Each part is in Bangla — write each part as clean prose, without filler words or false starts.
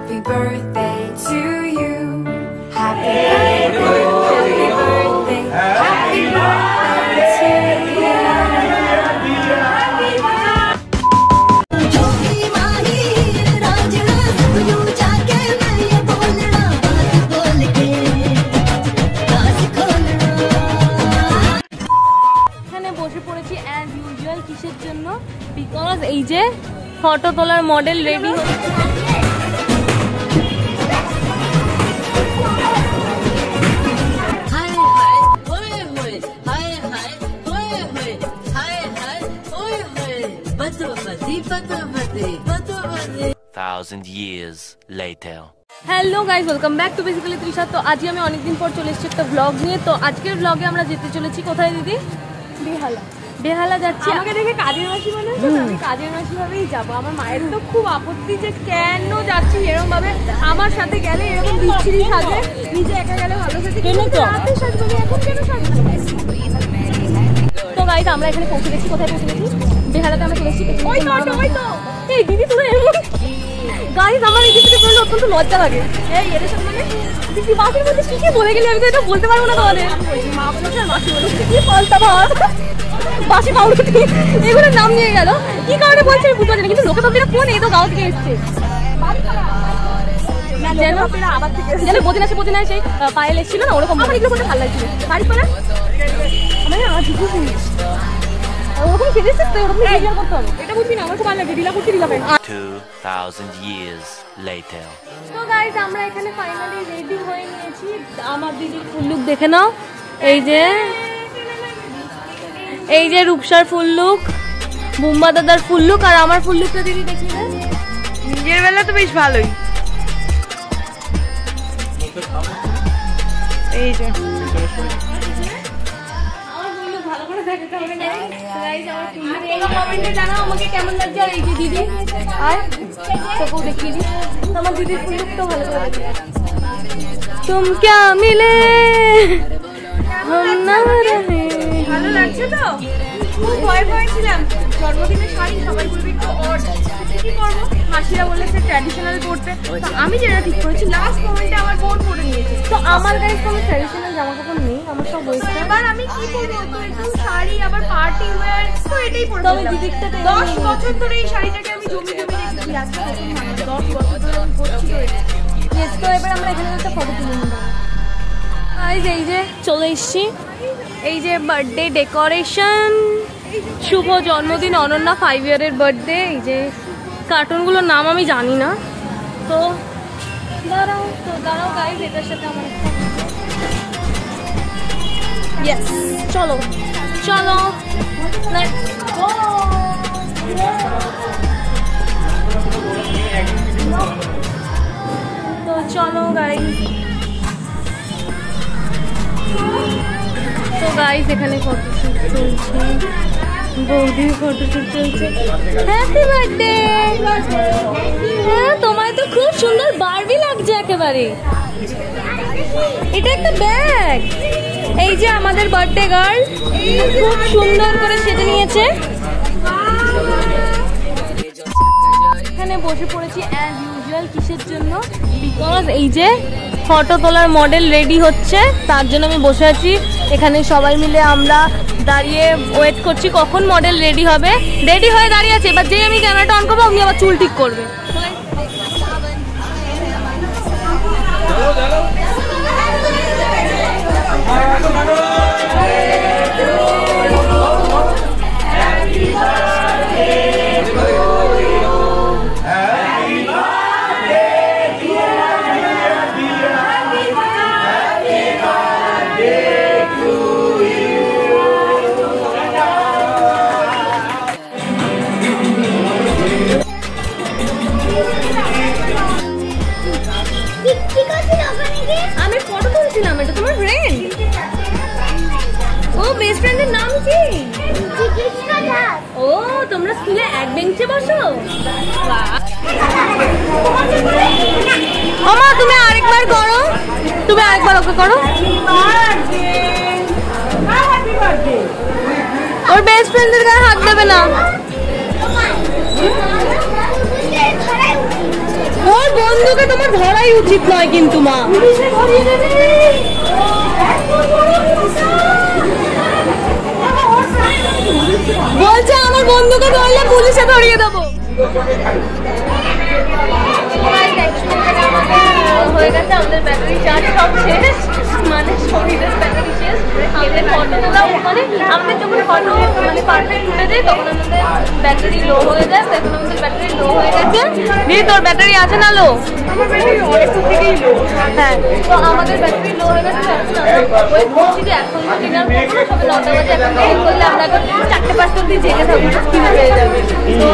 Happy birthday to you. Happy birthday, happy birthday, happy birthday to you. এখানে বসে পড়েছি অ্যাজ ইউজুয়াল কিসের জন্য? বিকজ এই যে ফটো তোলার মডেল রেডি হচ্ছে। Hello guys, welcome back to basically Trisha. তো আজকে আমি অনেকদিন পর চলে এসেছি একটা ব্লগ নিয়ে। তো আজকের ব্লগে আমরা যেতে চলেছি কোথায় দিদি? বেহালা। বেহালা যাচ্ছি। আমাকে দেখে কাজের মাসি মনে হচ্ছে, আমি কাজের মাসি ভাবেই যাবো। আমার মায়ের তো খুব আপত্তি যে কেন যাচ্ছি এরকম ভাবে, আমার সাথে গেলে এরকম বিচ্ছিরি সাজে, নিজে একা গেলে ভালো সাজে, রাতে সাজবে এখন কেন সাজবে? তো গাইজ আমরা এখানে পৌঁছে গেছি। কোথায় পৌঁছে গেছি? বেহালাতে আমরা চলে এসেছি। ওই তো ওই তো এই দিদি পুরো এমন গাইজ, আমার এই দিদিতে বললে অত্যন্ত লজ্জা লাগে। এই এদের সাথে মানে দিদি মাসির মধ্যে কি কি বলে গেলি, আমি তো এটা বলতে পারবো না। তাহলে মা বলেছে আর মাসি বলেছে কি পাল্টা ভাত বাসি পাউরুটি এগুলোর নাম নিয়ে গেল। কি কারণে বলছে আমি বুঝতে পারছি না, কিন্তু লোকে তো ফোন এই তো গাঁও থেকে এসছে যেন পদিনা সেই পায়েল এসেছিল না, ওরকম আমার এগুলো করতে ভালো লাগছিল। বাড়ি পাড়া মানে ওরকম ফিরেছিস তো, ওরকম রিভিউ করতে হবে, এটা বুঝবি না। আমার খুব ভালো লাগে রিলা করতে, রিলা পাই 2000 years later. তো গাইস আমরা এখানে ফাইনালি রেডি হয়ে নিয়েছি। আমার দিদির ফুল লুক দেখে নাও। এই যে রূপসার ফুল লুক, বুম্বা দাদার ফুল লুক, আর আমার ফুল লুকটা দিদি দেখি না। নিজের বেলা তো বেশ ভালোই। এই যে কেমন লাগছে? আর এই যে দিদি, আর তোকেও দেখিয়ে দিই আমার দিদির ফুল লুকটাও ভালো করে। তুম ক্যা মিলে ভালো লাগছে তো, খুব ভয় ছিলাম। জন্মদিনের শাড়ি সবাই বলবে একটু অড, কি করবো? মাসিরা বলেছে ট্র্যাডিশনাল পরতে, তো আমি যেটা ঠিক করেছি লাস্ট মোমেন্টে আমার বোন পরে নিয়েছে। তো আমার গায়ে কোনো ট্র্যাডিশনাল জামা কাপড় নেই, আমার সব ওয়েস্টার্ন। এবার আমি কি করবো? তো একটু শাড়ি আবার পার্টি ওয়্যার, তো এটাই পরবো। তো আমি দিদিরটা 10 বছর ধরে এই শাড়িটাকে আমি জমি রেখেছি। আজকে 10 বছর ধরে আমি পরছি তো এটা। তো এবার আমরা এখানে একটা ফটো তুলে নিব। এই যে চলে এসছি, এই যে বার্থডে ডেকোরেশন, শুভ জন্মদিন অনন্যা 5 ইয়ারের বার্থডে। এই যে কার্টুনগুলোর নাম আমি জানি না, তো দাঁড়াও গাইজ, এটার সাথে আমার চলো তো চলো গাইজ। তো গাইজ এখানে ফটোশুট চলছে, বৌদির ফটোশুট চলছে। Happy birthday. হ্যাঁ তোমায় তো খুব সুন্দর বারবি লাগছে একেবারে। এটা একটা ব্যাগ। এই যে আমাদের বার্থডে গার্ল খুব সুন্দর করে সেজে নিয়েছে। এখানে বসে পড়েছি অ্যাজ ইউজুয়াল কিসের জন্য? বিকজ এই যে ফটো তোলার মডেল রেডি হচ্ছে, তার জন্য আমি বসে আছি এখানে। সবাই মিলে আমরা দাঁড়িয়ে ওয়েট করছি কখন মডেল রেডি হবে। রেডি হয়ে দাঁড়িয়ে আছে, এবার যেই আমি ক্যামেরাটা অন করবো আমি আবার চুল ঠিক করবে। আমি ফটো তুলছিলাম। এটা তোমার ফ্রেন্ড? ও বেস্ট ফ্রেন্ডের নাম কি? ও তোমরা স্কুলে এক বেঞ্চে বসো? ওমা তুমি আরেকবার করো, তুমি আরেকবার ওকে করো। ওর বেস্ট ফ্রেন্ডের গায়ে হাত দেবে না। ওর বন্ধু বন্ধুকে তোমার ধরাই উচিত নয় কিন্তু মা। বলছে আমার বন্ধুকে ধরলে পুলিশে ধরিয়ে দেবো। হয়ে গেছে আমাদের ব্যাটারি চার্জ সব শেষ, মানে শরীরের ব্যাটারি শেষ। আমাদের ফটো তোলা মানে আমাদের যখন ফটো মানে পারফেক্ট উঠে যায় তখন আমাদের ব্যাটারি লো হয়ে যায়। এখন আমাদের ব্যাটারি লো হয়ে গেছে। দিদি তোর ব্যাটারি আছে না লো? আমার ব্যাটারি অনেকটু থেকেই লো। হ্যাঁ, তো আমাদের ব্যাটারি লো হয়ে গেছে। ওই বলছি যে এখন তো ডিনার করবো না, সবে 9টা বাজে। এখন ডিনার করলে আমরা এখন 4-5টা অব্দি জেগে থাকবো, কিনে পেয়ে যাবে। তো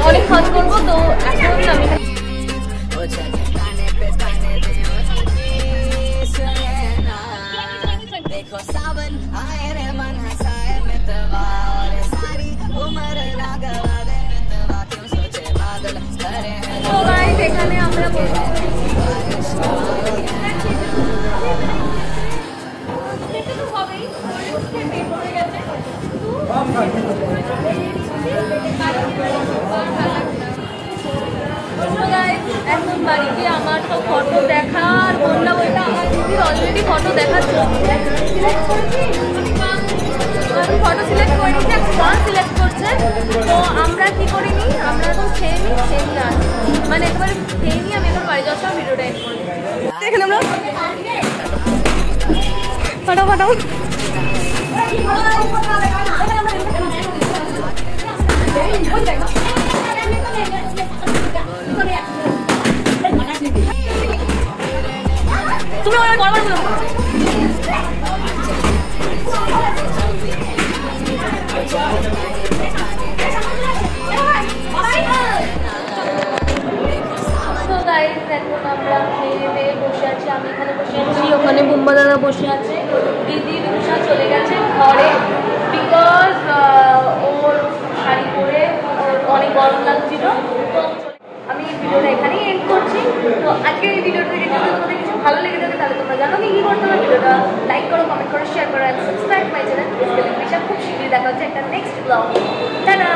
অনেক কাজ করবো। তো এখন আমি এখানে আমরা এখন বাড়িতে আমার তো ফটো দেখার বললাম, ওইটা আমার দিদির অলরেডি ফটো দেখাচ্ছে। ফটো সিলেক্ট করে নিচ্ছে, এখন গান সিলেক্ট করছে। তো আমরা কি করিনি, আমরা এখন খেয়ে নিই আর মানে একেবারে খেয়ে নিই। আমি এখন বাড়ি যাওয়ার সময় ভিডিওটা এড করি। এখানে আমরা ফটো তুমি ওরা বড় বড় আমরা খেয়ে বসে আছি। আমি এখানে বসে আছি, ওখানে বুম্বা দাদা বসে আছে। দিদি রুষা চলে গেছে ঘরে, বিকজ ওর শাড়ি পরে ওর অনেক গরম লাগছিল। তো আমি ভিডিওটা এখানেই এন্ড করছি। তো আজকে এই ভিডিওটা দেখে যদি তোমাদের কিছু ভালো লেগে থাকে তাহলে তোমরা জানো কি করতে হবে। ভিডিওটা লাইক করো, কমেন্ট করো, শেয়ার করো, সাবস্ক্রাইব মাই চ্যানেল। খুব শীঘ্রই দেখা হচ্ছে একটা নেক্সট ব্লগ। টাটা।